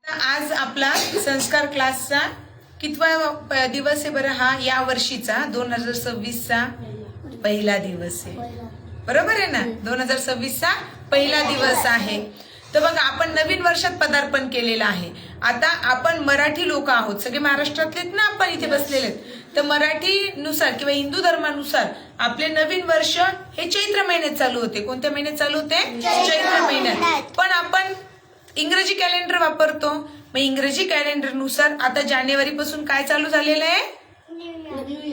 आज आपला संस्कार क्लासचा कितवा दिवस आहे बरं? हा या वर्षीचा 2026चा पहिला दिवस आहे, बरोबर आहे ना? 2026चा पहिला दिवस आहे. तर बघा, आपण नवीन वर्षात पदार्पण केलेलं आहे. आता आपण मराठी लोक आहोत, सगळे महाराष्ट्रातलेच ना आपण इथे बसलेले आहेत. तर मराठीनुसार किंवा हिंदू धर्मानुसार आपले नवीन वर्ष हे चैत्र महिन्यात चालू होते. कोणत्या महिन्यात चालू होते? चैत्र महिन्यात. पण आपण इंग्रजी कॅलेंडर वापरतो. मग इंग्रजी कॅलेंडर नुसार आता जानेवारी पासून काय चालू झालेलं आहे?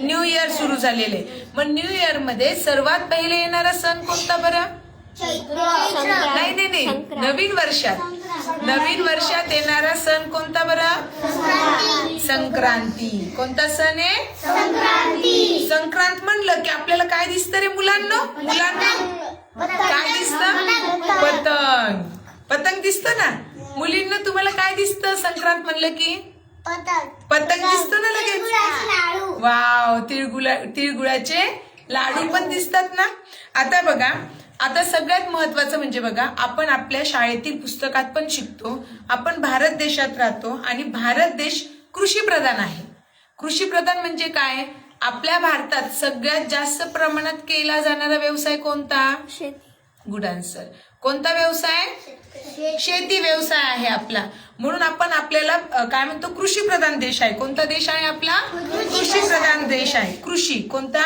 न्यू इयर सुरू झालेलं आहे. मग न्यू इयर मध्ये सर्वात पहिले येणारा सण कोणता बरं? नाही, नवीन वर्षात येणारा सण कोणता बरं? संक्रांती. कोणता सण आहे? संक्रांत म्हणलं की आपल्याला काय दिसतं रे मुलांना? काय दिसतं? पतंग दिसतं ना. मुलींना तुम्हाला काय दिसतं संक्रांत म्हणलं की? पतंग दिसतो ना लगेच. वाव, तिळगुळाचे लाडू पण दिसतात ना. आता बघा, आता सगळ्यात महत्वाचं म्हणजे बघा, आपण आपल्या शाळेतील पुस्तकात पण शिकतो, आपण भारत देशात राहतो आणि भारत देश कृषी प्रधान आहे. कृषी प्रधान म्हणजे काय? आपल्या भारतात सगळ्यात जास्त प्रमाणात केला जाणारा व्यवसाय कोणता? Good answer. कोणता व्यवसाय? शेती व्यवसाय आहे आपला. म्हणून आपण आपल्याला काय म्हणतो? कृषी प्रधान देश आहे. कोणता देश आहे आपला? कृषी प्रधान देश आहे. कृषी कोणता?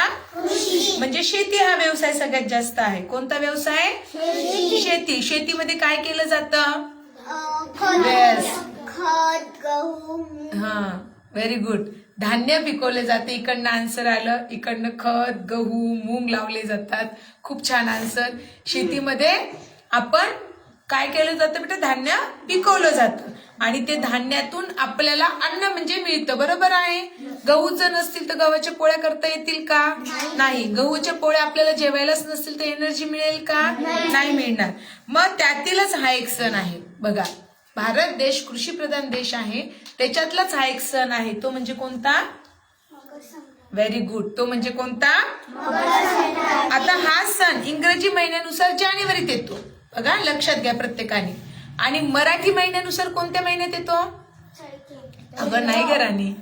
म्हणजे शेती हा व्यवसाय सगळ्यात जास्त आहे. कोणता व्यवसाय? शेती. शेतीमध्ये काय केलं जातं? हा, व्हेरी गुड. धान्य पिकवले जाते. इकडनं आन्सर आलं. इकडनं खत, गहू, मूग लावले जातात. खूप छान आन्सर. शेतीमध्ये आपण काय केलं जातं बेटा? धान्य पिकवलं जातं आणि ते धान्यातून आपल्याला अन्न म्हणजे मिळतं, बरोबर आहे. गहू जर नसतील तर गव्हाच्या पोळ्या करता येतील का? नाही. गहूच्या पोळ्या आपल्याला जेवायलाच नसतील तर एनर्जी मिळेल का? नाही मिळणार. मग त्यातीलच हा एक सण आहे बघा. भारत देश कृषी प्रधान देश आहे, त्याच्यातलाच हा एक सण आहे. तो म्हणजे कोणता? Very good. तो म्हणजे कोणता? आता हा सण इंग्रजी महिन्यानुसार जानेवारीत येतो बघा, लक्षात घ्या प्रत्येकाने. आणि मराठी महिन्यानुसार कोणत्या महिन्यात येतो? अगं नाही ग राणी,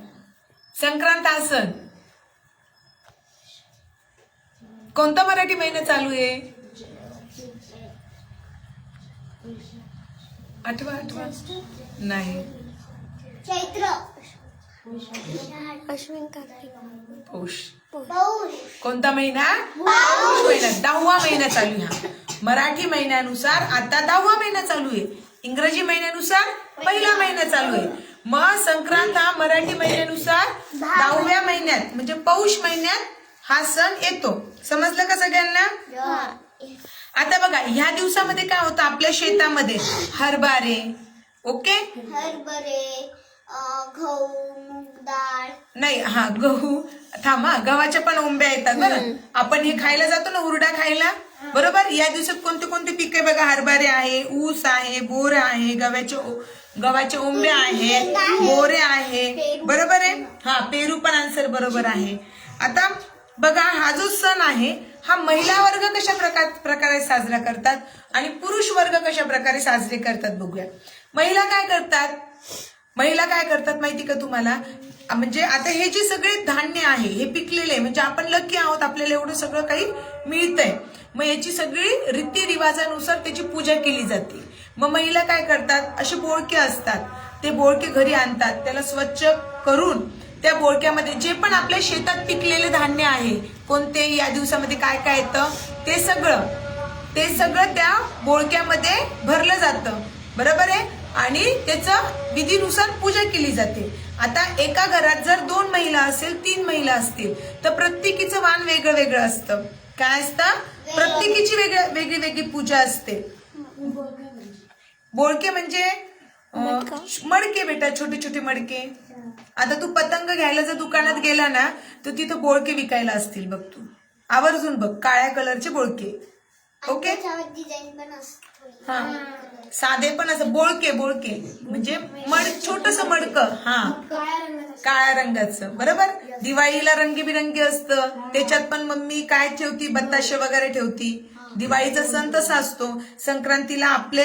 संक्रांत हा सण कोणता मराठी महिना चालू आहे? आठवा नाही. चैत्र, अश्विन, कार्तिक, पौष. पौष. कोणता महिना? पौष महिना. 10वा महिना चालू आहे. मराठी महिन्यानुसार आता 10वा महिना चालू आहे. इंग्रजी महिन्यानुसार पहिला महिना चालू आहे. मग संक्रांत हा मराठी महिन्यानुसार 10व्या महिन्यात म्हणजे पौष महिन्यात हा सण येतो. समजलं का सगळ्यांना? आता बघा, ह्या दिवसामध्ये काय होतं? आपल्या शेतामध्ये हरभरे, ओके, हरभरे, गहू, मूग डाळ. नाही, हा गहू. थांबा, गव्हाच्या पण ओंब्या येतात बरं. आपण हे खायला जातो ना, हुरडा खायला, बरोबर. या दिवसात कोणते कोणते पिके बघा? हरभरे आहे, ऊस आहे, बोर आहे, गव्हाचे ओंबे आहेत, बोरे आहे, बरोबर आहे. हा, पेरू पण आन्सर बरोबर आहे. आता बघा, हा जो सण आहे हा महिला वर्ग कशा प्रकारे साजरा करतात आणि पुरुष वर्ग कशा प्रकारे साजरे करतात बघूया. महिला काय करतात माहिती का तुम्हाला? म्हणजे आता हे जे सगळे धान्य आहे हे पिकलेले, म्हणजे आपण लकी आहोत, आपल्याला एवढं सगळं काही मिळतंय. मग याची सगळी रीतिरिवाजानुसार त्याची पूजा केली जाते. मग महिला काय करतात? असे बोळके असतात, ते बोळके घरी आणतात, त्याला स्वच्छ करून त्या बोळक्यामध्ये जे पण आपल्या शेतात पिकलेले धान्य आहे, कोणते या दिवसामध्ये काय काय येतं ते सगळं त्या बोळक्यामध्ये भरलं जातं, बरोबर आहे. आणि त्याचं विधीनुसार पूजा केली जाते. आता एका घरात जर 2 महिला असेल, 3 महिला असतील तर प्रत्येकीचं वाण वेगळं वेगळं असतं. काय असतं? प्रत्येकीची वेगळी पूजा असते. बोळके म्हणजे मडके बेटा, छोटे छोटे मडके. आता तू पतंग घ्यायला जर दुकानात गेला ना तर तिथं बोळके विकायला असतील बघ, तू आवर्जून बघ, काळ्या कलरचे बोळके, ओके. हा, साधे पण असं बोळके म्हणजे छोटस मडकं, हा, काळ्या रंगाचं, बरोबर. दिवाळीला रंगीबिरंगी असतं, त्याच्यात पण मम्मी काय ठेवती? बत्ताशे वगैरे ठेवती, दिवाळीचा सण तसा असतो. संक्रांतीला आपले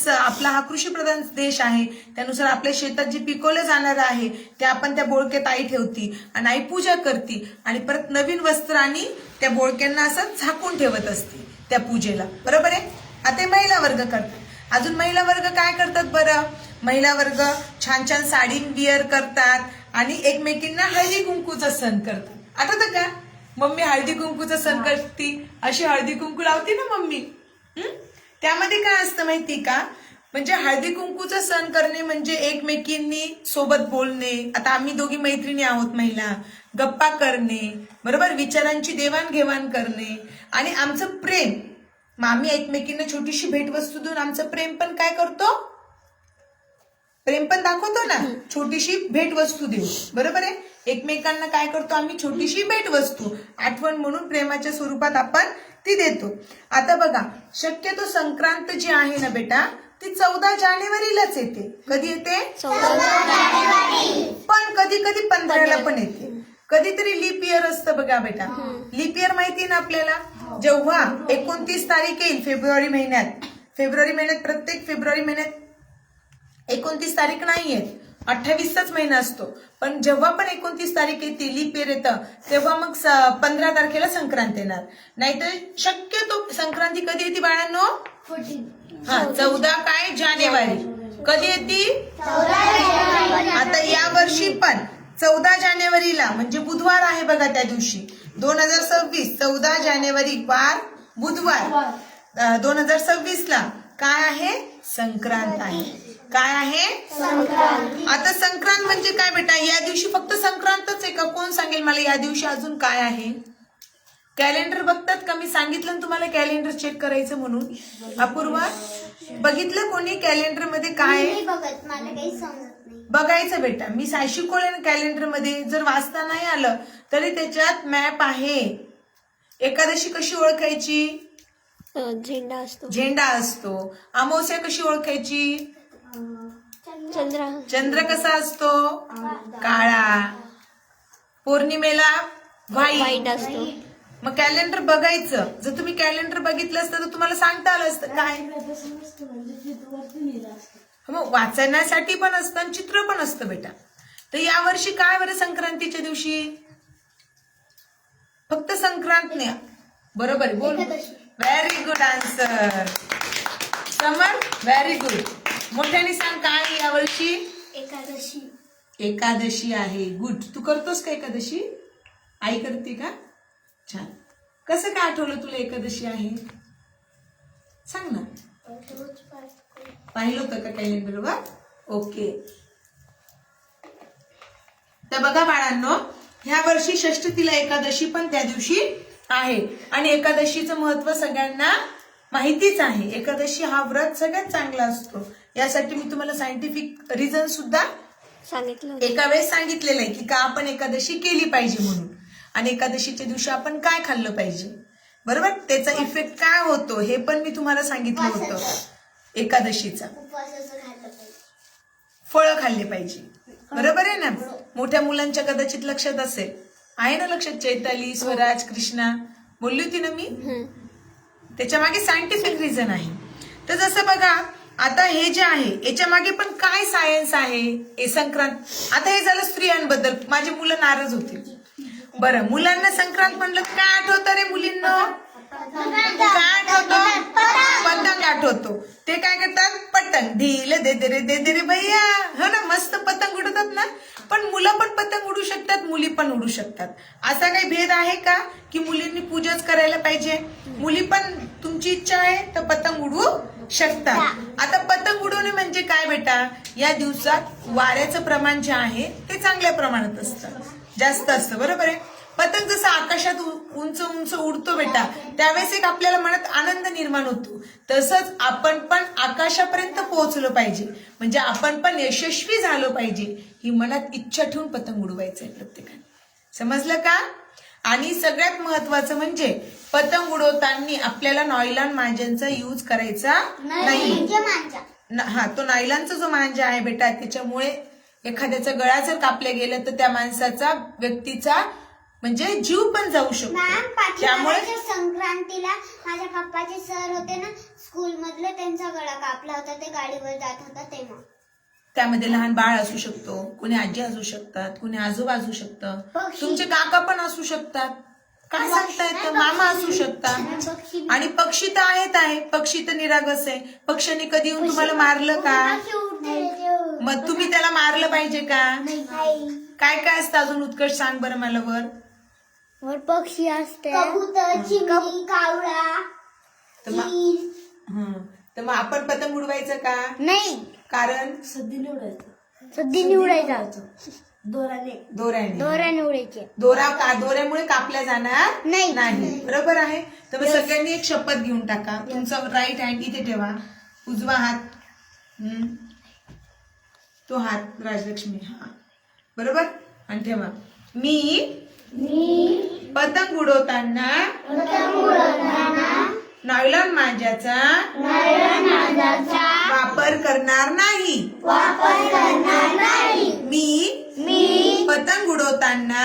आपला हा कृषीप्रधान देश आहे, त्यानुसार आपल्या शेतात जे पिकवलं जाणार आहे ते आपण त्या बोळक्यात आई ठेवती आणि आई पूजा करते आणि परत नवीन वस्त्रांनी त्या बोळक्यांना असं झाकून ठेवत असते त्या पूजेला. बरोबर आहे. आता हे महिला वर्ग करतात. अजून महिला वर्ग काय करतात बरं? महिला वर्ग छान छान साडी विअर करतात आणि एकमेकींना हळदी कुंकूचा सण करतात. आठवतं का? मम्मी हळदी कुंकूचा सण करते, अशी हळदी कुंकू लावते ना मम्मी. त्यामध्ये काय असतं माहिती का? म्हणजे हळदी कुंकूचा सण करणे म्हणजे एकमेकींनी सोबत बोलणे. आता आम्ही दोघी मैत्रिणी आहोत महिला, गप्पा करणे, बरोबर, विचारांची देवाणघेवाण करणे आणि आमचं प्रेम. मग आम्ही एकमेकींना छोटीशी भेटवस्तू देऊन आमचं प्रेम पण काय करतो? प्रेम पण दाखवतो ना, छोटीशी भेटवस्तू देऊ. बरोबर आहे. एकमेकांना काय करतो आम्ही? छोटीशी भेटवस्तू आठवण म्हणून प्रेमाच्या स्वरूपात आपण ती देतो. आता बघा, शक्यतो संक्रांत जी आहे ना बेटा, ती 14 जानेवारीलाच येते. कधी येते? पण कधी कधी 15ला पण येते. कधीतरी लीप इयर असतं बघा बेटा. लीप इयर माहिती ना आपल्याला? जेव्हा 29 तारीख येईल फेब्रुवारी महिन्यात प्रत्येक फेब्रुवारी महिन्यात 29 तारीख नाहीये, 28चाच महिना असतो. पण जेव्हा पण 29 तारीख येते, लीप इयर येतं, तेव्हा मग 15 तारखेला संक्रांत येणार. नाहीतर शक्यतो संक्रांती कधी येते बाळांनो? 14 काय? जानेवारी. कधी येते? आता या वर्षी पण 14 जानेवारीला म्हणजे बुधवार आहे बघा. त्या दिवशी 2026 14 जानेवारी वार बुधवार 2026ला काय आहे? संक्रांत आहे. काय आहे? आता संक्रांत म्हणजे काय बेटा? या दिवशी फक्त संक्रांतच आहे का? कोण सांगेल मला या दिवशी अजून काय आहे? कॅलेंडर बघतात का? मी सांगितलं ना तुम्हाला कॅलेंडर चेक करायचं म्हणून. अपूर्वा, बघितलं कोणी कॅलेंडर मध्ये काय आहे? बघत मला काही समजत नाही. बघायचं बेटा. मी शिकवले ना कॅलेंडर मध्ये. जर वाचता नाही आलं तरी त्याच्यात मॅप आहे. एकादशी कशी ओळखायची? झेंडा असतो. अमावस्या कशी ओळखायची? चंद्र कसा असतो? काळा. पौर्णिमेला व्हाईट असतो. मग कॅलेंडर बघायचं. जर तुम्ही कॅलेंडर बघितलं असतं तर तुम्हाला सांगता आलं असतं काय. मग वाचण्यासाठी पण असतं आणि चित्र पण असतं बेटा. तर यावर्षी काय बरं संक्रांतीच्या दिवशी? फक्त संक्रांत नाही. बरोबर आहे, बोल. व्हेरी गुड आन्सर समर, व्हेरी गुड. मोठ्याने सांग काय यावर्षी? एकादशी. एकादशी आहे. गुड. तू करतोस का एकादशी? आई करते का? छान. कसं काय आठवलं तुला एकादशी आहे? सांग ना. पाहिलं होतं का कॅलेंडरवर? ओके. तर बघा बाळांनो, ह्या वर्षी षष्ठीला एकादशी पण त्या दिवशी आहे आणि एकादशीचं महत्व सगळ्यांना माहितीच आहे. एकादशी हा व्रत सगळ्यात चांगला असतो. यासाठी मी तुम्हाला सायंटिफिक रिझन सुद्धा एका वेळेस सांगितलेलं आहे की का आपण एकादशी केली पाहिजे म्हणून. आणि एकादशीच्या दिवशी आपण काय खाल्लं पाहिजे, बरोबर, त्याचा इफेक्ट काय होतो हे पण मी तुम्हाला सांगितलं होतं. एकादशीचा फळं खाल्ले पाहिजे. बरोबर आहे ना. मोठ्या मुलांच्या कदाचित लक्षात असेल. आहे ना लक्षात? चैताली, स्वराज, कृष्णा बोलली होती ना मी. त्याच्या मागे सायंटिफिक रिझन आहे. तर जसं बघा आता हे जे आहे याच्या मागे पण काय सायन्स आहे. हे संक्रांत. आता हे झालं स्त्रियांबद्दल. माझी मुलं नाराज होतील. बरं, मुलांना संक्रांत म्हणलं काय आठवतं रे मुलींना? काय आठवतो? पतंग आठवतो. ते काय करतात? पतंग ढील दे दे रे भैया. हो ना, मस्त पतंग उडवतात ना. पण मुलं पण पतंग उडू शकतात, मुली पण उडू शकतात. असा काही भेद आहे का की मुलींनी पूजाच करायला पाहिजे? मुली पण तुमची इच्छा आहे तर पतंग उडवू शकतात. आता पतंग उडवणे म्हणजे काय बेटा? या दिवसात वाऱ्याचं प्रमाण जे आहे ते चांगल्या प्रमाणात असतं, जास्त असतं. बरोबर आहे. पतंग जसं आकाशात उंच उंच उडतो बेटा, त्यावेळेस एक आपल्याला मनात आनंद निर्माण होतो. तसंच आपण पण आकाशापर्यंत पोहोचलो पाहिजे, म्हणजे आपण पण यशस्वी झालो पाहिजे ही मनात इच्छा ठेवून पतंग उडवायचंय प्रत्येकाने. समजलं का? आणि सगळ्यात महत्वाचं म्हणजे पतंग उडवताना आपल्याला नॉयलॉन मांजांचा यूज करायचा नाही. हा, तो नायलॉनचा जो मांजा आहे बेटा, त्याच्यामुळे एखाद्याचा गळा जर कापला गेला तर त्या माणसाचा, व्यक्तीचा म्हणजे जीव पण जाऊ शकतो. मॅम त्यामुळे पाठीमागच्या संक्रांतीला माझ्या पप्पाचे सर होते ना स्कूल मधले, त्यांचा गळा कापला होता, ते गाडीवर जात होता तेव्हा. त्यामध्ये लहान बाळ असू शकतो, कुणी आजी असू शकतात, कुणी आजोबा असू शकतं, पक्षी. तुमचे काका पण असू शकतात, काय सांगता येतं, मामा असू शकतात. पक्षी आणि पक्षी तर आहे, पक्षी तर निरागस आहे. पक्ष्यांनी कधी येऊन तुम्हाला मारलं का? मग तुम्ही त्याला मारलं पाहिजे का? काय काय असतं अजून उत्कर्ष, सांग बरं मला वर. पक्षी असते, कबूतर, चिमणी, कावळा, तर मग आपण पतंग उडवायचं का? नाही, कारण सद्दी निवडायचा, दोऱ्याने उडायचे. दोऱ्यामुळे कापल्या जाणार नाही. बरोबर आहे. तर मग सगळ्यांनी एक शपथ घेऊन टाका. तुमचा राईट हँड इथे ठेवा, उजवा हात तो हात राजलक्ष्मी, हा बरोबर, आणि ठेवा. मी पतंग उडवताना नायलॉन मांजाचा वापर करणार नाही. मी पतंग उडवताना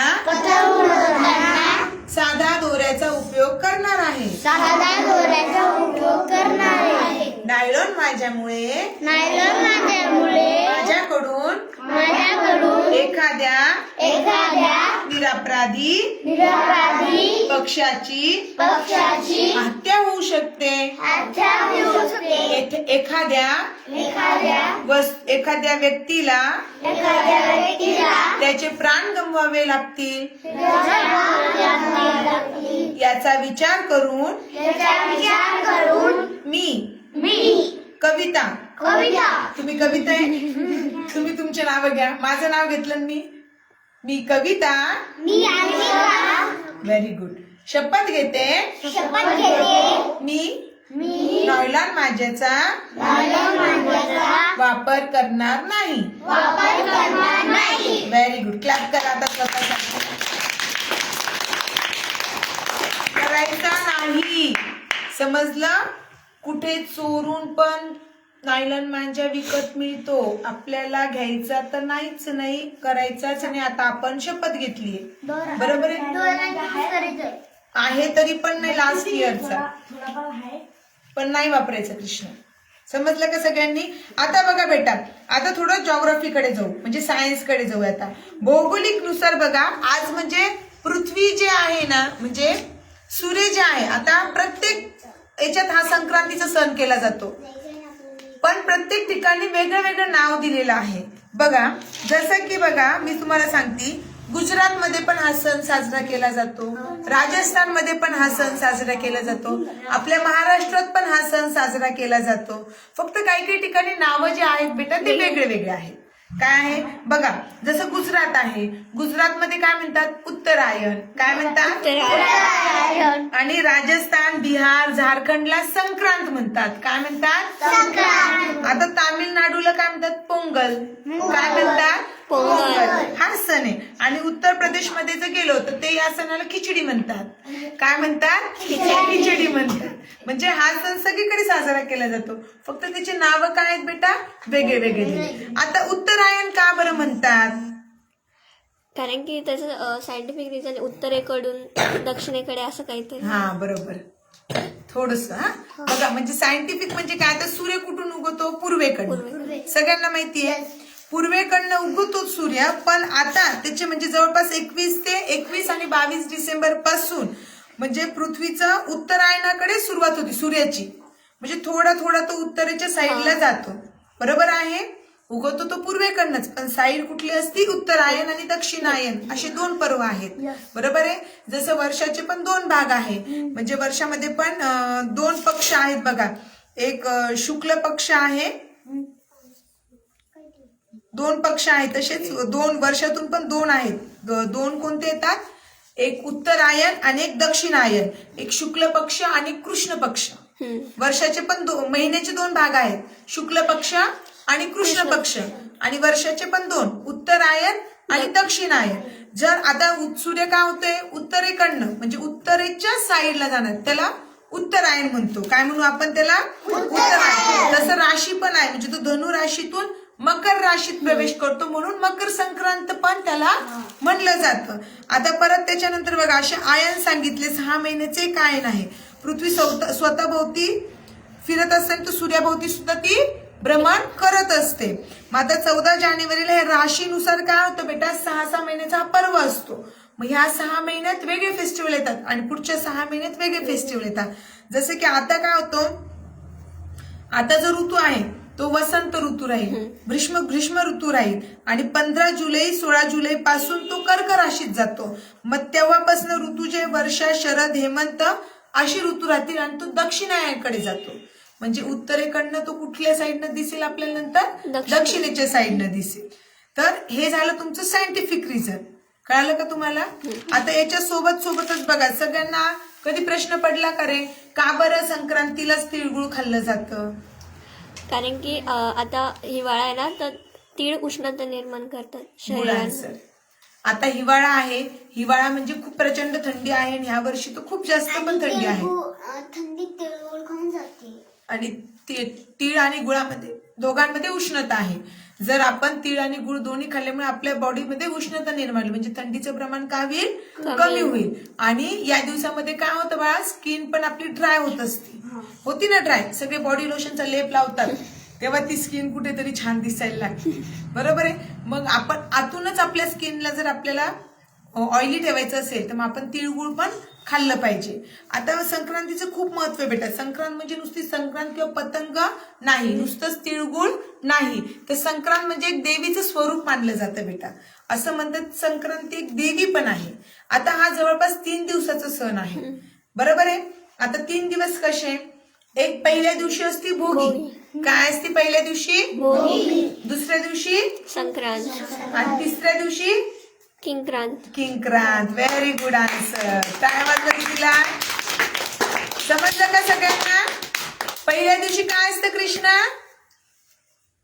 साधा दोऱ्याचा उपयोग करणार आहे. नायलॉन मांजामुळे माझ्याकडून एखाद्या निरपराधी पक्षाची हत्या होऊ शकते. एखाद्या व्यक्तीला त्याचे प्राण गमवावे लागतील. याचा विचार करून मी कविता, तुम्ही कविता आहे, तुम्ही तुमचे नाव घ्या, माझं नाव घेतलं मी कविता व्हेरी गुड शपथ घेते. मी नायलॉन मांजाचा वापर करणार नाही. Very good. क्लॅप करा आता स्वतःसाठी. करायचा नाही, समजलं. कुठे चोरून पण नायलॉन मांजा विकत मिळतो, आपल्याला घ्यायचा तर नाहीच नाही, करायचाच नाही. आता आपण शपथ घेतली, बरोबर आहे तरी पण नाही, लास्ट इयरचा पण नाही वापरायचं कृष्ण. समजलं का सगळ्यांनी? आता बघा बेटा, आता थोडं जॉग्राफीकडे जाऊ, म्हणजे सायन्स कडे जाऊ. आता भौगोलिक नुसार बघा, आज म्हणजे पृथ्वी जे आहे ना, म्हणजे सूर्य जे आहे, आता प्रत्येक याच्यात हा संक्रांतीचा सण केला जातो, पण प्रत्येक ठिकाणी वेगळं वेगळं नाव दिलेलं आहे. बघा, जसं की बघा मी तुम्हाला सांगते, गुजरातमध्ये पण हा सण साजरा केला जातो, राजस्थानमध्ये पण हा सण साजरा केला जातो, आपल्या महाराष्ट्रात पण हा सण साजरा केला जातो. फक्त काही काही ठिकाणी नावं जे आहेत बेटा ते वेगळे वेगळे आहेत. काय आहे बघा, जसं गुजरात आहे, गुजरातमध्ये काय म्हणतात? उत्तरायण. काय म्हणतात? आणि राजस्थान, बिहार, झारखंडला संक्रांत म्हणतात. काय म्हणतात? आता तामिळनाडूला काय म्हणतात? पोंगल. काय म्हणतात? पोंगल. हा सण आहे. आणि उत्तर प्रदेशमध्ये जर गेलो तर ते या सणाला खिचडी म्हणतात. काय म्हणतात? खिचडी म्हणतात. म्हणजे हा सण सगळीकडे साजरा केला जातो, फक्त त्याची नावं काय आहेत बेटा? वेगळे वेगळे. आता उत्तरायण का बरं म्हणतात? कारण की त्याचं सायंटिफिक रिझन उत्तरेकडून दक्षिणेकडे असं काहीतरी. हा बरोबर, थोडस. हा बघा, म्हणजे सायंटिफिक म्हणजे काय, आता सूर्य कुठून उगवतो? पूर्वेकडून. सगळ्यांना माहितीये पूर्वेकडनं उगवतो सूर्य, पण आता त्याचे म्हणजे जवळपास 21 आणि 22 डिसेंबर पासून म्हणजे पृथ्वीचं उत्तरायणाकडे सुरुवात होती सूर्याची, म्हणजे थोडा थोडा तो उत्तरेच्या साईडला जातो. बरोबर आहे. उगवतो तो पूर्वेकडनंच, पण साईड कुठली असती? उत्तरायण आणि दक्षिणायन असे दोन पर्व आहेत. बरोबर आहे. जसं वर्षाचे पण दोन भाग आहे, म्हणजे वर्षामध्ये पण दोन पक्ष आहेत बघा. एक शुक्ल पक्ष आहे, दोन पक्ष आहेत, तसेच दोन वर्षातून पण दोन आहेत. दोन कोणते येतात? एक उत्तरायण आणि एक दक्षिणायन. एक शुक्ल पक्ष आणि कृष्ण पक्ष. वर्षाचे पण महिन्याचे दोन भाग आहेत, शुक्ल पक्ष आणि कृष्ण पक्ष. आणि वर्षाचे पण दोन, उत्तरायण आणि दक्षिणायन. जर आता सूर्य काय होतोय? उत्तरेकडनं, म्हणजे उत्तरेच्या साईडला जाणार, त्याला उत्तरायण म्हणतो. काय म्हणू आपण त्याला? उत्तरायण. तसं राशी पण आहे, म्हणजे तो धनु राशीतून मकर राशीत प्रवेश करतो, म्हणून मकर संक्रांत पण त्याला म्हणलं जातं. आता परत त्याच्यानंतर बघा असे आयन सांगितले 6 महिन्याचे एक आयन आहे. पृथ्वी स्वतःभोवती फिरत असताना तर सूर्याभोवती सुद्धा ती भ्रमण करत असते. मग आता 14 जानेवारीला हे राशीनुसार काय होतं बेटा, 6 महिन्याचा हा पर्व असतो. मग ह्या 6 महिन्यात वेगळे फेस्टिवल येतात आणि पुढच्या 6 महिन्यात वेगळे फेस्टिवल येतात. जसं की आता काय होतं, आता जो ऋतू आहे तो वसंत ऋतू राहील, ग्रीष्म ऋतू राहील आणि 15 जुलै 16 जुलै पासून तो कर्क राशीत जातो. मग तेव्हापासून ऋतू जे वर्षा, शरद, हेमंत अशी ऋतू राहतील आणि तो दक्षिणायनाकडे जातो. म्हणजे उत्तरेकडनं तो कुठल्या साईडनं दिसेल आपल्याला, नंतर दक्षिणेच्या साईडनं दिसेल. तर हे झालं तुमचं सायंटिफिक रिझन. कळालं का तुम्हाला? आता याच्या सोबतच बघा, सगळ्यांना कधी प्रश्न पडला का रे, का बरं संक्रांतीलाच तिळगुळ खाल्लं जातं? कारण की आता हिवाळा आहे ना, तर तीळ उष्णता निर्माण करतात शरीरात. आता हिवाळा आहे, हिवाळा म्हणजे खूप प्रचंड थंडी आहे आणि ह्या वर्षी तर खूप जास्त पण थंडी आहे. थंडीत तिळगुळ खाऊन जाते. आणि तीळ आणि गुळामध्ये दोघांमध्ये उष्णता आहे. जर आपण तीळ आणि गुळ दोन्ही खाल्ल्यामुळे आपल्या बॉडीमध्ये उष्णता निर्माण होईल, म्हणजे थंडीचं प्रमाण काय होईल, कमी होईल. आणि या दिवसामध्ये काय होतं बाळा, स्किन पण आपली ड्राय होत असते, होती ना ड्राय. सगळे बॉडी लोशनचा लेप लावतात तेव्हा ती स्किन कुठेतरी छान दिसायला लागते, बरोबर आहे. मग आपण आतूनच आपल्या स्किनला जर आपल्याला ऑइली ठेवायचं असेल तर मग आपण तिळगुळ पण खाल्लं पाहिजे. आता संक्रांतीचं खूप महत्व आहे बेटा. संक्रांत म्हणजे नुसती संक्रांत किंवा पतंग नाही, नुसतंच तिळगुळ नाही, तर संक्रांत म्हणजे एक देवीचं स्वरूप मानलं जातं बेटा. असं म्हणतात संक्रांती एक देवी पण आहे. आता हा जवळपास 3 दिवसाचा सण आहे, बरोबर आहे. आता 3 दिवस कसे, एक पहिल्या दिवशी असती भोगी. काय असते पहिल्या दिवशी? भोगी. दुसऱ्या दिवशी संक्रांत आणि तिसऱ्या दिवशी किंक्रांत. Very good answer. काय वाटलं की तिला समजलं का सगळ्यांना? पहिल्या दिवशी काय असतं कृष्णा?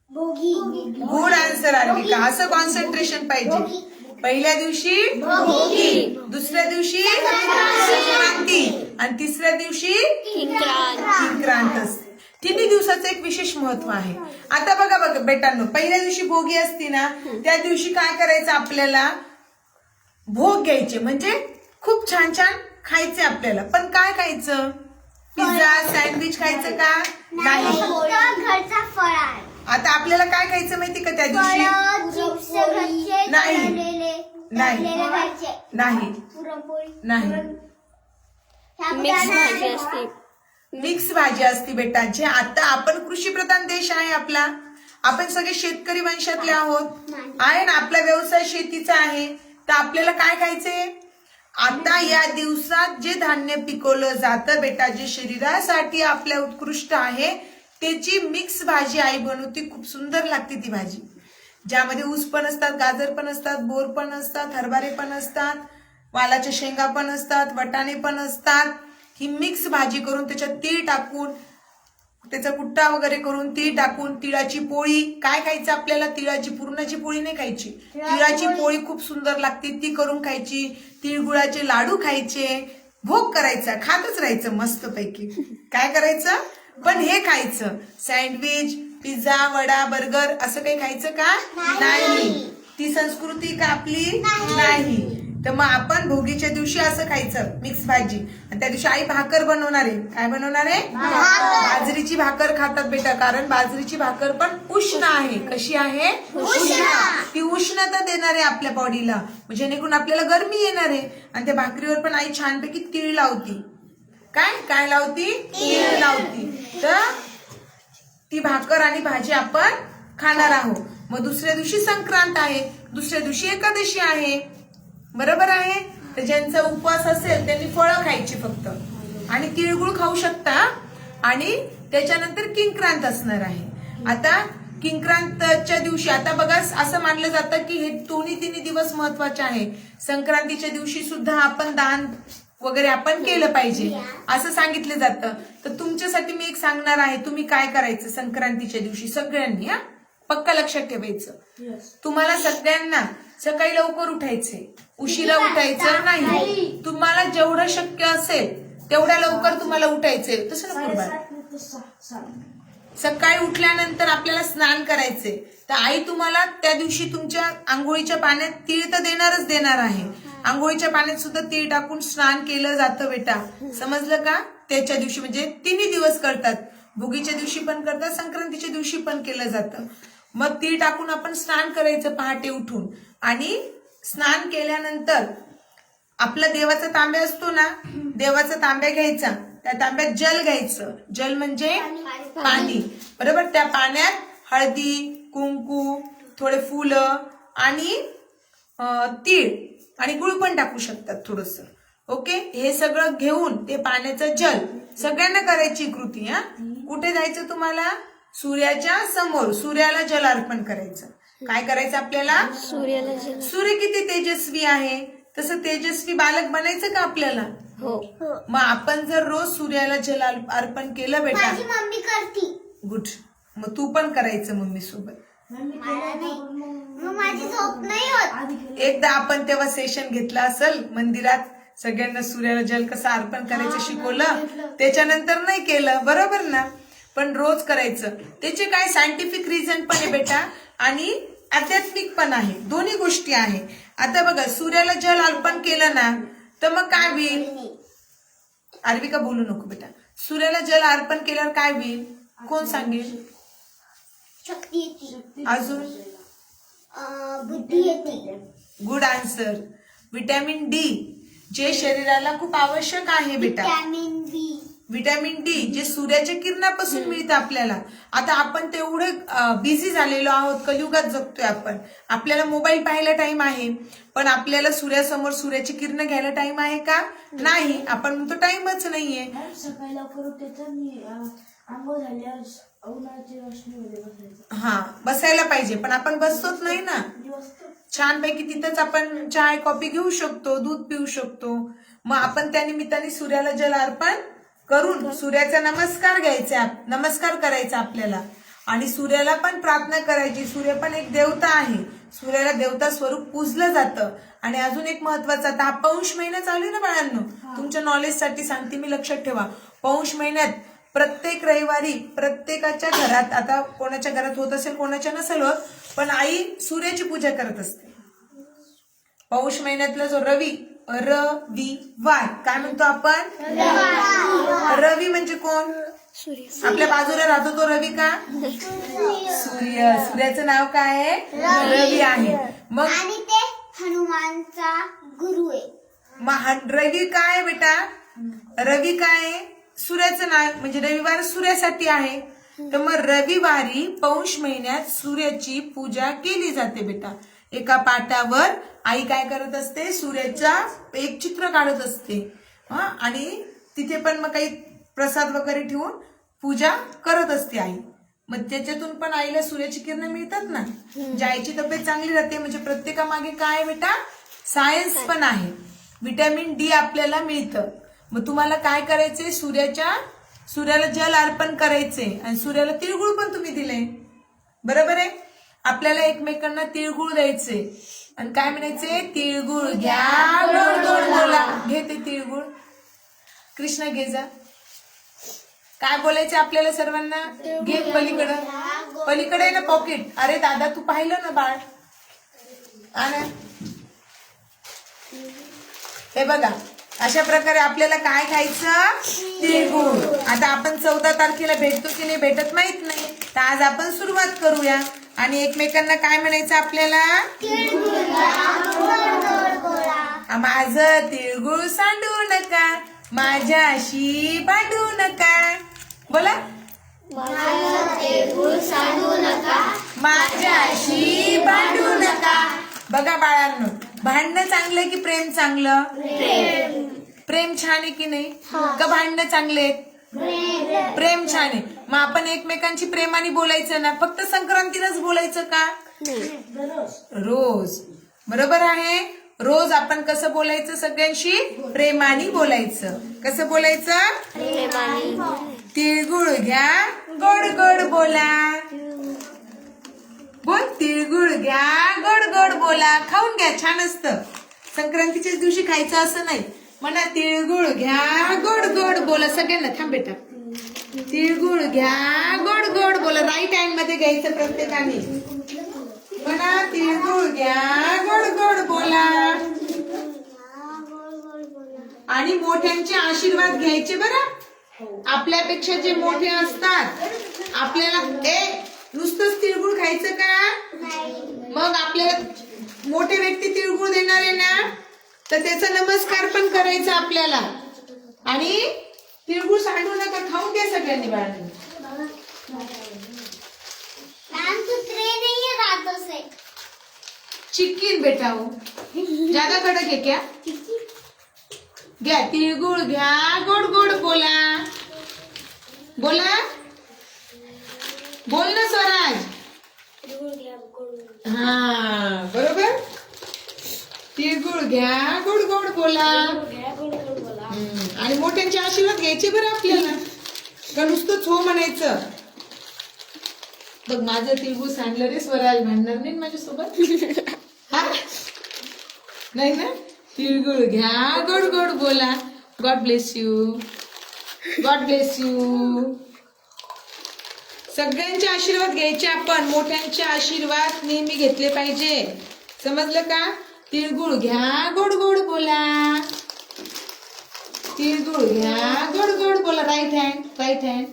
भोगी. Good answer Arpika. असं कॉन्सन्ट्रेशन पाहिजे. पहिल्या दिवशी भोगी, दुसऱ्या दिवशी संक्रांती आणि तिसऱ्या दिवशी किंक्रांत असते. 3 दिवसाचं एक विशेष महत्व आहे. आता बघा बेटांनो, पहिल्या दिवशी भोगी असती ना, त्या दिवशी काय करायचं आपल्याला, भोग घ्यायचे, म्हणजे खूप छान छान खायचे आपल्याला. पण काय खायचं, पिझ्झा सँडविच खायचं का? नाही. घरचा फळ आहे. आता आपल्याला काय खायचं माहिती का त्या दिवशी? नाही मिक्स भाजी असते. मिक्स भाजी असती बेटा. जे आता आपण कृषीप्रधान देश आहे आपला, आपण सगळे शेतकरी वंशातले आहोत, आहे ना, आपला व्यवसाय शेतीचा आहे, तर आपल्याला काय खायचंय? आता या दिवसात जे धान्य पिकवलं जातं बेटा, जे शरीरासाठी आपल्या उत्कृष्ट आहे, त्याची मिक्स भाजी आई बनवते. खूप सुंदर लागते ती भाजी, ज्यामध्ये ऊस पण असतात, गाजर पण असतात, बोर पण असतात, हरभरे पण असतात, वालाच्या शेंगा पण असतात, वटाणे पण असतात. ही मिक्स भाजी करून त्याच्यात तीळ टाकून, त्याचा कुट्टा वगैरे करून, तीळ टाकून, तिळाची पोळी. काय खायचं आपल्याला? तिळाची पुरणाची पोळी नाही खायची, तिळाची पोळी खूप सुंदर लागते, ती करून खायची. तिळगुळाचे लाडू खायचे, भोग करायचा, खातच राहायचं मस्त पैकी. काय करायचं? पण हे खायचं, सँडविच, पिझ्झा, वडा, बर्गर असं काही खायचं का? नाही. ती संस्कृती का आपली? नाही. तर मग आपण भोगीच्या दिवशी असं खायचं, मिक्स भाजी. आणि त्या दिवशी आई भाकर बनवणार आहे. काय बनवणार आहे? बाजरीची भाकर खातात बेटा, कारण बाजरीची भाकर पण उष्ण आहे. कशी आहे? उष्ण. ती उष्णता देणार आहे आपल्या बॉडीला, जेणेकरून आपल्याला गरमी येणार आहे. आणि त्या भाकरीवर पण आई छानपैकी तीळ लावती. काय लावती? तीळ लावती. तर ती भाकर आणि भाजी आपण खाणार आहोत. मग दुसऱ्या दिवशी संक्रांत आहे, दुसऱ्या दिवशी एकादशी आहे, बरोबर आहे. तर ज्यांचा उपवास असेल त्यांनी फळं खायची फक्त आणि तिळगुळ खाऊ शकता. आणि त्याच्यानंतर किंक्रांत असणार आहे. आता किंक्रांतच्या दिवशी आता बघा असं मानलं जातं की हे दोन्ही 3 दिवस महत्वाचे आहे. संक्रांतीच्या दिवशी सुद्धा आपण दान वगैरे आपण केलं पाहिजे असं सांगितलं जातं. तर तुमच्यासाठी मी एक सांगणार आहे, तुम्ही काय करायचं संक्रांतीच्या दिवशी सगळ्यांनी, पक्का लक्षात ठेवायचं. तुम्हाला सगळ्यांना सकाळी लवकर उठायचे, उशिरा उठायचं नाही. तुम्हाला जेवढं शक्य असेल तेवढ्या लवकर तुम्हाला उठायचे. तसं ना पूर्वा, सकाळी उठल्यानंतर आपल्याला स्नान करायचंय, तर आई तुम्हाला त्या दिवशी तुमच्या आंघोळीच्या पाण्यात तीळ तर देणारच देणार आहे. आंघोळीच्या पाण्यात सुद्धा तीळ टाकून स्नान केलं जातं बेटा, समजलं का? त्याच्या दिवशी म्हणजे 3 दिवस करतात, भोगीच्या दिवशी पण करतात, संक्रांतीच्या दिवशी पण केलं जातं. मग तीळ टाकून आपण स्नान करायचं पहाटे उठून, आणि स्नान केल्यानंतर आपला देवाचा तांब्या असतो ना, देवाचा तांब्या घ्यायचा, त्या तांब्यात जल घ्यायचं. जल म्हणजे पाणी, बरोबर? त्या पाण्यात हळदी, कुंकू, थोडे फुलं आणि तीळ आणि गुळ पण टाकू शकतात थोडस. ओके, हे सगळं घेऊन ते पाण्याचं जल सगळ्यांना करायची कृती. कुठे जायचं तुम्हाला? सूर्याच्या समोर सूर्याला जल अर्पण करायचं. काय करायचं आपल्याला? सूर्याला जल. सूर्य किती तेजस्वी आहे, तसं तेजस्वी बालक बनायचं का आपल्याला? हो. मग आपण जर रोज सूर्याला जल अर्पण केलं बेटा, माझी मम्मी करती. गुड, मग तू पण करायचं मम्मी सोबत. मला नाही, मग माझी झोप नाही होत. एकदा आपण तेव्हा सेशन घेतलं असेल मंदिरात, सगळ्यांना सूर्याला जल कसं अर्पण करायचं शिकवलं, त्याच्यानंतर नाही केलं, बरोबर ना? पण रोज करायचं. त्याचे काय सायंटिफिक रिझन पण आहे बेटा आणि आध्यात्मिक पण आहे, दोन्ही गोष्टी आहे. आता बघा, सूर्याला जल अर्पण केलं ना तर मग काय होईल? आर्विका बोलू नको बेटा. सूर्याला जल अर्पण केल्यावर काय होईल? कोण सांगेल? शक्ती येते, अजून? बुद्धी येते. Good answer. विटॅमिन डी, जे शरीराला खूप आवश्यक आहे बेटा. विटॅमिन बी. विटॅमिन डी जे सूर्याच्या किरणापासून मिळतं आपल्याला. आता आपण तेवढं बिझी झालेलो आहोत, कलियुगात जगतोय आपण. आपल्याला मोबाईल पाहायला टाइम आहे, पण आपल्याला सूर्यासमोर सूर्याची किरण घ्यायला टाइम आहे का? नाही. आपण म्हणतो टाइमच नाहीये. सकाळी लवकर उठायचं, आंघोळ झाल्यावर उन्हाळ्याची रोशनीमध्ये बसायचं. हा, बसायला पाहिजे, पण आपण बसतोच नाही ना. छानपैकी तिथंच आपण चाय कॉफी घेऊ शकतो, दूध पिऊ शकतो. मग आपण त्या निमित्ताने सूर्याला जल अर्पण करून सूर्याचा नमस्कार करायचा आपल्याला, आणि सूर्याला पण प्रार्थना करायची. सूर्य पण एक देवता आहे, सूर्याला देवता स्वरूप पूजलं जातं. आणि अजून एक महत्वाचं, आता हा पौष महिना चालू आहे ना बाळांनो, तुमच्या नॉलेजसाठी सांगते मी, लक्षात ठेवा. पौष महिन्यात प्रत्येक रविवारी प्रत्येकाच्या घरात, आता कोणाच्या घरात होत असेल कोणाच्या नसेल होत, पण आई सूर्याची पूजा करत असते. पौष महिन्यातला जो रविवार काय म्हणतो आपण? रवी म्हणजे कोण? सूर्य. आपल्या बाजूला राहतो तो रवी का? सूर्य. सूर्याचं नाव काय आहे? रवी आहे. मग आणि ते हनुमानचा गुरु आहे. मग रवी काय बेटा? रवी काय? सूर्याचं नाव, म्हणजे रविवार सूर्यासाठी आहे. तर मग रविवारी पौष महिन्यात सूर्याची पूजा केली जाते बेटा. एका पाटावर आई काय करत असते? सूर्याचा एक चित्र काढत असते, आणि तिथे पण मग काही प्रसाद वगैरे ठेवून पूजा करत असते आई. मग त्याच्यातून पण आईला सूर्याची किरण मिळतात ना. म्हणजे आईची तब्येत चांगली राहते. म्हणजे प्रत्येकामागे काय बेटा? सायन्स पण आहे. विटॅमिन डी आपल्याला मिळतं. मग तुम्हाला काय करायचंय? सूर्याला जल अर्पण करायचंय, आणि सूर्याला तिळगुळ पण तुम्ही दिले, बरोबर आहे? आपल्याला एकमेकांना तिळगुळ द्यायचे आणि काय म्हणायचे? तिळगुळ घ्या, गोड गोड बोला. घे ते तिळगुळ. कृष्णा घे जा. काय बोलायचे आपल्याला सर्वांना? घे पलीकडे आहे ना पॉकेट. अरे दादा तू पाहिलं ना बाळ? हे बघा, अशा प्रकारे आपल्याला काय खायचं? तिळगुळ. आता आपण 14 तारखेला भेटतो की नाही भेटत माहित नाही, तर आज आपण सुरुवात करूया आणि एकमेकांना काय म्हणायचं आपल्याला? माझं तिळगुळ सांडू नका, माझ्याशी भांडू नका. बोला. माझ्याशी भांडू नका. बघा बाळांनो, भांडणं चांगलं की प्रेम चांगलं? प्रेम छान आहे की नाही? का भांडणं चांगले? प्रेम छान आहे. मग आपण एकमेकांची प्रेमाने बोलायचं ना, फक्त संक्रांतीलाच बोलायचं का? रोज. बरोबर आहे. रोज आपण कसं बोलायचं? सगळ्यांशी प्रेमाने बोलायचं. कसं बोलायचं? तिळगुळ घ्या, गोड गोड बोला. बोल. तिळगुळ घ्या, गोड गोड बोला. खाऊन घ्या, छान असतं. संक्रांतीच्याच दिवशी खायचं असं नाही. म्हणा तिळगुळ घ्या, गोड गोड बोला. सगळ्यांना थांब बेटा. तिळगुळ घ्या गोड गोड बोला. राईट हँड मध्ये घ्यायचं प्रत्येकाने. म्हणा तिळगुळ घ्या गोड गोड बोला. आणि मोठ्यांचे आशीर्वाद घ्यायचे बरं. आपल्यापेक्षा जे मोठे असतात आपल्याला नुसतंच तिळगुळ खायचं का? मग आपल्याला मोठे व्यक्ती तिळगुळ देणार आहे ना, तर त्याचा नमस्कार पण करायचा आपल्याला. आणि तिळगुळ सांडू नका, खाऊन घ्या सगळ्यांनी बाळांनी. चिक्कीन बेटा हो, ज्यादा कडक आहे क्या? घ्या तिळगुळ घ्या गोड गोड बोला. बोला बोल ना स्वराज. हा बरोबर. तिळगुळ घ्या गोड गोड बोला. आणि मोठ्यांचे आशीर्वाद घ्यायचे बरं आपल्याला, का नुसतंच हो म्हणायचं. बघ माझं तिळगुळ सांडलं रे, स्वराज म्हणणार नाही माझ्यासोबत. हा नाही ना. तिळगुळ घ्या गोड गोड बोला. God bless you, God bless you. सगळ्यांचे आशीर्वाद घ्यायचे आपण. मोठ्यांचे आशीर्वाद नेहमी घेतले पाहिजे, समजलं का? तिळगुळ घ्या गोड गोड बोला. तिळगुळ घ्या गोड गोड बोला. Right hand, right hand.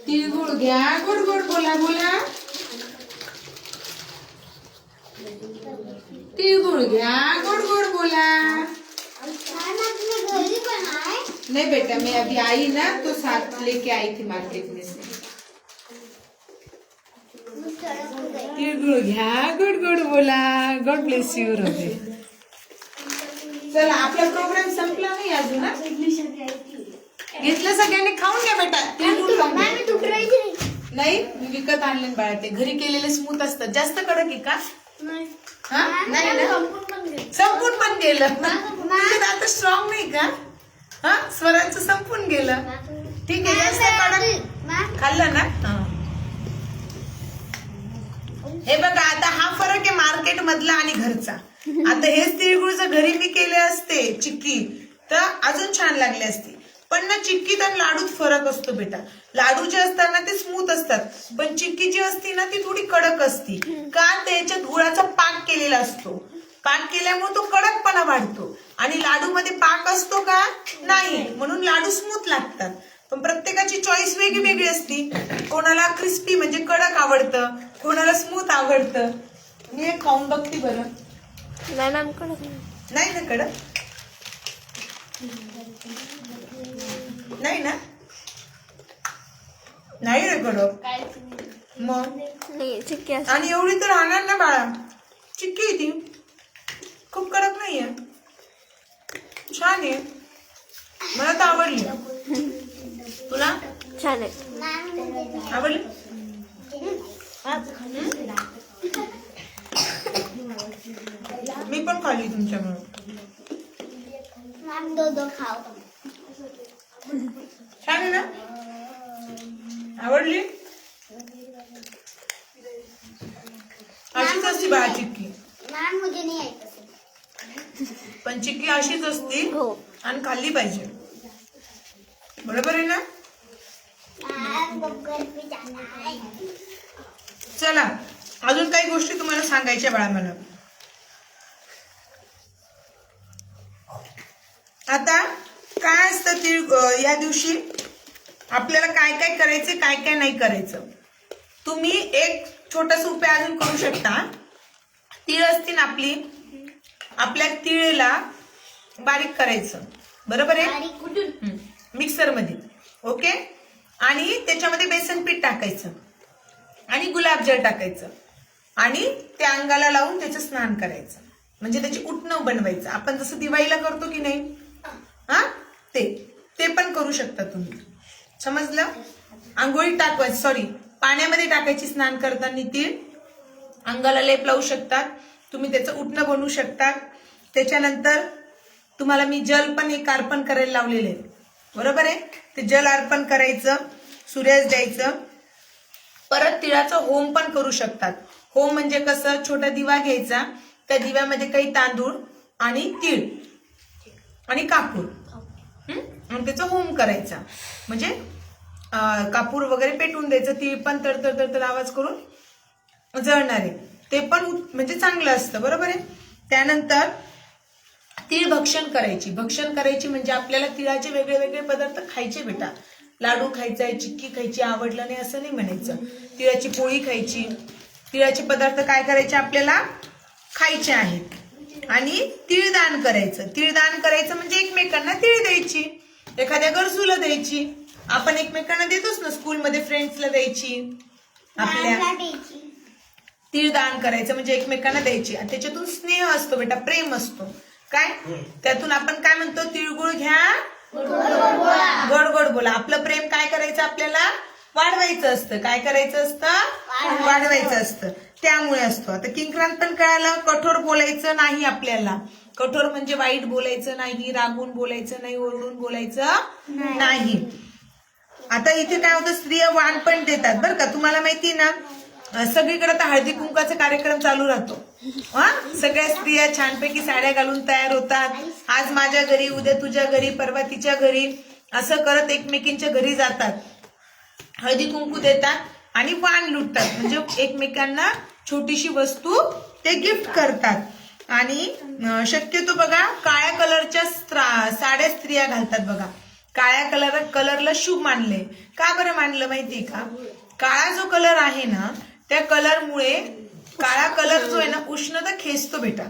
तिळगुळ घ्या गोड गोड बोला. बोला तिळगुळ घ्या गोड गोड बोला. नहीं बेटा, मैं अभी आई ना तो साथ लेके आई थी मार्केट में से. तिळगुळ घ्या गोड गोड बोला. गॉड ब्लेस यू रवे. चला आपला प्रोग्राम संपला नाही अजून ना. घेतलं सगळ्यांनी, खाऊन घ्या बेटा. तिळगुळ खाऊन घ्या. नाही मी विकत आणले बाळा, ते घरी केलेले स्मूथ असतात. जास्त कडक आहे का? हा नाही ना, संपून पण गेलं. तुझे दात स्ट्रॉंग नाही का? हा स्वरांचं संपून गेलं. ठीक आहे, जास्त कडक खाल्लं ना. हे बघा आता हा फरक आहे मार्केट मधला आणि घरचा. आता हेच तिळगुळचं घरी मी केले असते चिक्की तर अजून छान लागले असते. पण ना चिक्कीत आणि लाडूत फरक असतो बेटा. लाडू जे असतात ना ते स्मूथ असतात, पण चिक्की जी असती ना ती थोडी कडक असती. का? त्याच्यात गुळाचा पाक केलेला असतो. पाक केल्यामुळे तो कडकपणा वाढतो. आणि लाडू मध्ये पाक असतो का? नाही, म्हणून लाडू स्मूथ लागतात. पण प्रत्येकाची चॉईस वेगळी असती. कोणाला क्रिस्पी म्हणजे कडक आवडतं, कोणाला स्मूथ आवडतं. मी एक खाऊन बघते बरं. नाही ना कडक, नाही ना, नाही रे कडक. मग आणि एवढी तर राहणार ना बाळा. चिक्की आहे ती, खूप कडक नाहीये, छान आहे. मला तर आवडली. तुला छान आहे, आवडली? मी पण खाल्ली तुमच्यामुळे. छान आहे ना, आवडली? अशीच असती बाळा चिक्की. मुझे नहीं आई पण चिक्की अशीच असती आणि खाल्ली पाहिजे, बरोबर आहे ना? चला अजून काही गोष्टी तुम्हाला सांगायच्या बाळा मला. आता काय असतं या दिवशी आपल्याला काय काय करायचं, काय काय नाही करायचं. तुम्ही एक छोटासा उपाय अजून करू शकता. तीळ असती ना आपली, आपल्या तिळेला बारीक करायचं, बरोबर आहे, मिक्सर मध्ये. ओके. आणि त्याच्यामध्ये बेसन पीठ टाकायचं आणि गुलाबजल टाकायचं आणि ते अंगाला लावून त्याचं स्नान करायचं. म्हणजे त्याची उटणं बनवायचं. आपण जसं दिवाळीला करतो की नाही, हा ते पण करू शकता तुम्ही. समजलं? आंघोळीत टाकवायचं, सॉरी पाण्यामध्ये टाकायची स्नान करताना तीळ. अंगाला लेप लावू शकतात तुम्ही, त्याचं उटणं बनवू शकता. त्याच्यानंतर तुम्हाला मी जल पण एक अर्पण करायला लावलेले, बरोबर आहे. ते जल अर्पण करायचं, सूर्यास द्यायचं. परत तिळाचं होम पण करू शकतात. होम म्हणजे कसं, छोटा दिवा घ्यायचा, त्या दिव्यामध्ये काही तांदूळ आणि तीळ आणि कापूर आणि त्याचा होम करायचा. म्हणजे कापूर वगैरे पेटवून द्यायचं, तीळ पण तडतड आवाज करून जळणार आहे, ते पण म्हणजे चांगलं असतं, बरोबर आहे. त्यानंतर तीळ भक्षण करायची म्हणजे आपल्याला तिळाचे वेगळे वेगळे पदार्थ खायचे बेटा. लाडू खायचाय, चिक्की खायची, आवडलं नाही असं नाही म्हणायचं. तिळाची पोळी खायची, तिळाचे पदार्थ काय करायचे आपल्याला खायचे आहेत. आणि तिळदान करायचं म्हणजे एकमेकांना तीळ द्यायची, एखाद्या गरजूला द्यायची. आपण एकमेकांना देतोच ना, स्कूलमध्ये फ्रेंड्सला द्यायची, आपल्या तिळदान करायचं म्हणजे एकमेकांना द्यायची. आणि त्याच्यातून स्नेह असतो बेटा, प्रेम असतो. काय त्यातून आपण काय म्हणतो, तिळगुळ घ्या गोड गोड बोला. आपलं प्रेम काय करायचं, आपल्याला वाढवायचं असतं. काय करायचं असतं, वाढवायचं असतं. त्यामुळे असतो. आता किंक्रांत पण कळालं, कठोर बोलायचं नाही आपल्याला. कठोर म्हणजे वाईट बोलायचं नाही, रागून बोलायचं नाही, ओरडून बोलायचं नाही. आता इथे काय होतं, स्त्रिया वाण पण देतात बरं का. तुम्हाला माहिती ना, सगळीकडे तर हळदी कुंकाचा कार्यक्रम चालू राहतो. सगळ्या स्त्रिया छानपैकी साड्या घालून तयार होतात. आज माझ्या घरी, उद्या तुझ्या घरी, परवा तिच्या घरी, असं करत एकमेकींच्या घरी जातात, हळदी कुंकू देतात आणि वाण लुटतात. म्हणजे एकमेकांना छोटीशी वस्तू ते गिफ्ट करतात. आणि शक्यतो बघा काळ्या कलरच्या साड्या स्त्रिया घालतात बघा. काळ्या कलरला शुभ मानले. का बरं मानलं माहितीये का, काळा जो कलर आहे ना, त्या कलरमुळे, काळा कलर जो आहे ना उष्णता खेचतो बेटा,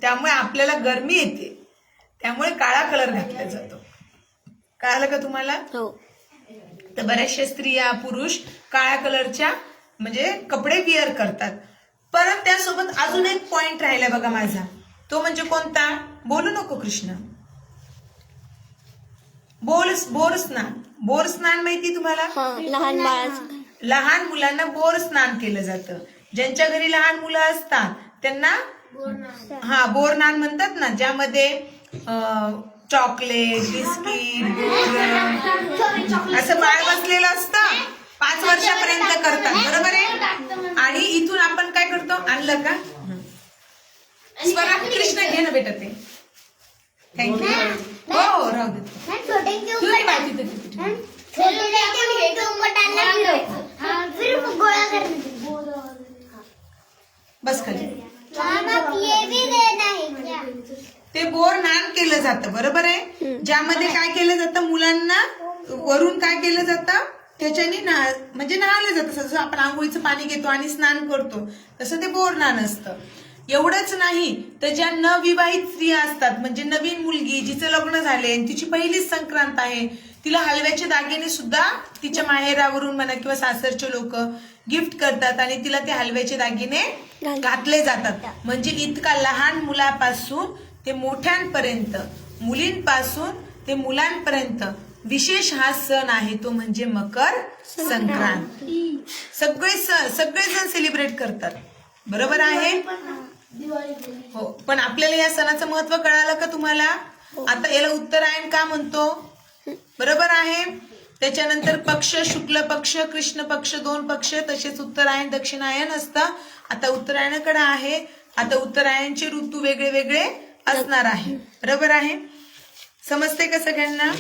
त्यामुळे आपल्याला गरमी येते, त्यामुळे काळा कलर घातला जातो. कळालं का तुम्हाला. तर बऱ्याचशा स्त्रिया पुरुष काळ्या कलरच्या म्हणजे कपडे विअर करतात. परत त्यासोबत अजून एक पॉइंट राहिला बघा माझा, तो म्हणजे कोणता, बोलू नको कृष्ण, बोर स्नान माहिती तुम्हाला. लहान मुलांना बोर स्नान केलं जातं. ज्यांच्या घरी लहान मुलं असतात त्यांना बोरनान म्हणतात ना, ज्यामध्ये चॉकलेट, बिस्किट, असं बाळ बसलेलं असतं. 5 वर्षापर्यंत करतात, बरोबर आहे. आणि इथून आपण काय करतो, आणलं का स्वरा, कृष्ण घे ना बेटा ते. थँक्यू. हो राहू दे, बस खाली. ते बोर नान केलं जातं, बरोबर आहे. ज्यामध्ये काय केलं जातं, मुलांना वरून काय केलं जातं, त्याच्याने म्हणजे नहालं जातं. जसं आपण आंघोळीचं पाणी घेतो आणि स्नान करतो, तसं ते बोर नान असतं. एवढंच नाही तर ज्या नवविवाहित स्त्रिया असतात, म्हणजे नवीन मुलगी जिचं लग्न झाले आणि तिची पहिलीच संक्रांत आहे, तिला हलव्याचे दागिने सुद्धा तिच्या माहेरावरून म्हणा किंवा सासरचे लोक गिफ्ट करतात आणि तिला ते हलव्याचे दागिने घातले जातात. म्हणजे इतका लहान मुलापासून ते मोठ्यांपर्यंत, मुलींपासून ते मुलांपर्यंत विशेष हा सण आहे, तो म्हणजे मकर संक्रांत. सगळे जण सेलिब्रेट करतात, बरोबर आहे. हो, पण आपल्याला या सणाचं महत्व कळालं का तुम्हाला. आता याला उत्तरायण का म्हणतो, बरोबर आहे. त्याच्यानंतर पक्ष, शुक्ल पक्ष, कृष्ण पक्ष, 2 पक्ष, तसेच उत्तरायण दक्षिणायन असतं. आता उत्तरायणाकडे आहे. आता उत्तरायणचे ऋतू वेगळे वेगळे असणार आहे, बरोबर आहे. समजते का सगळ्यांना.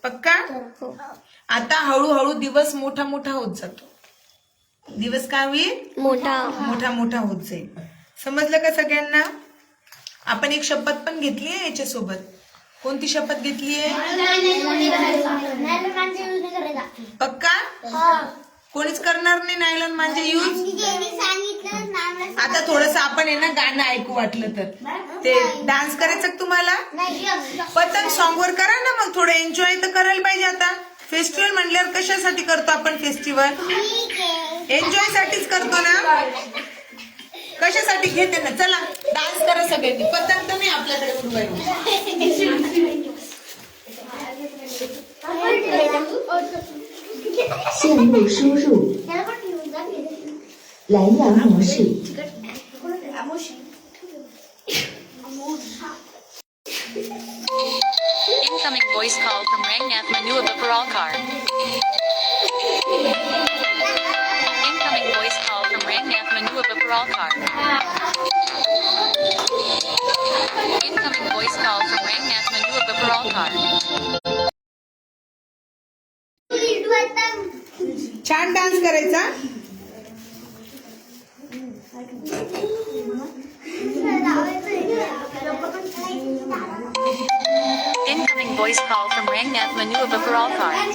पक्का. आता हळूहळू दिवस मोठा मोठा होत जातो. दिवस काय होईल, मोठा मोठा होत जाईल. समजलं का सगळ्यांना. आपण एक शपथ पण घेतली आहे याच्यासोबत. कोणती शपथ घेतली आहे, पक्का. कोणीच करणार नाही नायलॉन मांजा यूज. आता थोडस आपण आहे ना गाणं ऐकू वाटलं तर ते डान्स करायचं का तुम्हाला. पतंग सॉन्ग वर करा ना, मग थोडं एन्जॉय तर करायला पाहिजे. आता फेस्टिवल म्हणल्यावर कशासाठी करतो आपण फेस्टिवल, एन्जॉय साठीच करतो ना. कशासाठी घेते ना. चला डान्स करा सगळ्यांनी. पतंग तर नाही आपल्याकडे उडवायला. Incoming voice call from Rangnath Manu of Aparalkar. Incoming voice call from Rangnath Manu of Aparalkar. Incoming voice call from Rangnath Manu of Aparalkar. छान डान्स करायचा. Incoming voice call from Rangnath Manu of Aparalkar.